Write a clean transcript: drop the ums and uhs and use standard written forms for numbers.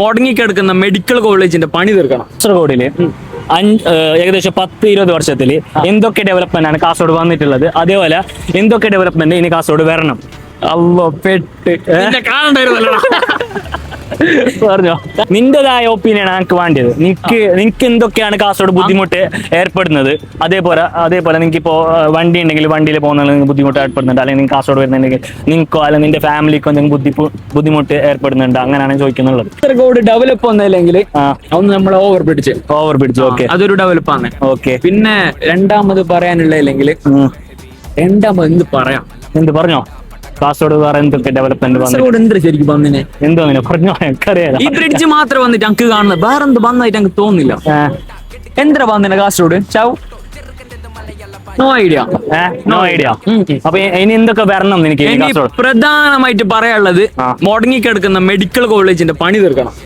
മുടങ്ങിക്കിടക്കുന്ന medical കോളേജിന്റെ പണി തീർക്കണം. കാസർഗോഡില് ഏകദേശം 10-20 വർഷത്തിൽ എന്തൊക്കെ ഡെവലപ്മെന്റ് ആണ് കാസർഗോഡ് വന്നിട്ടുള്ളത്, അതേപോലെ എന്തൊക്കെ ഡെവലപ്മെന്റ് ഇനി കാസർഗോഡ് വരണം. അല്ലോ പെട്ട് പറഞ്ഞോ, നിന്റേതായ ഒപ്പീനിയൻ എനിക്ക് വേണ്ടത്. നിനക്ക് എന്തൊക്കെയാണ് കാസർഗോഡ് ബുദ്ധിമുട്ട് ഏർപ്പെടുന്നത്, അതേപോലെ നിങ്ങൾക്ക് ഇപ്പോ വണ്ടി ഉണ്ടെങ്കിൽ വണ്ടിയിൽ പോകുന്ന ബുദ്ധിമുട്ട് ഏർപ്പെടുന്നുണ്ട്, അല്ലെങ്കിൽ നിങ്ങൾക്ക് കാസർഗോഡ് വരുന്നുണ്ടെങ്കിൽ നിങ്ങൾക്കോ അല്ലെങ്കിൽ നിന്റെ ഫാമിലിക്കോ എന്തെങ്കിലും ബുദ്ധിമുട്ട് ഏർപ്പെടുന്നുണ്ട്, അങ്ങനെയാണ് ചോദിക്കുന്നുള്ളത്. കാസർഗോഡ് ഡെവലപ്പ് ഒന്നല്ലെങ്കിൽ ഒന്ന് നമ്മൾ ഓവർ ബ്രിഡ്ജ്. ഓക്കെ, അതൊരു ഡെവലപ്പാണ്. ഓക്കെ. പിന്നെ രണ്ടാമത് പറയാനുള്ളല്ലെങ്കിൽ എന്ത് പറയാം, എന്ത് പറഞ്ഞോ, കാസർഗോഡ് വേറെ എന്തൊക്കെ ഡെവലപ്മെന്റ് കാസർഗോഡ് എന്ത് ശരിക്കും വന്നിനെ എന്തോ അങ്ങനെ പറഞ്ഞോ, എനിക്കറിയാം. ഈ ബ്രിഡ്ജ് മാത്രം വന്നിട്ട് എനിക്ക് കാണുന്നത് വേറെ എന്ത് വന്നായിട്ട് എനിക്ക് തോന്നുന്നില്ല. എന്താ വന്നിനെ കാസർഗോഡ് ചാവ് നോ ഐഡിയ. No idea. അപ്പൊ ഇനി എന്തൊക്കെ വരണം എനിക്ക് പ്രധാനമായിട്ട് പറയാനുള്ളത് മുടങ്ങിക്കിടക്കുന്ന മെഡിക്കൽ കോളേജിന്റെ പണി തീർക്കണം.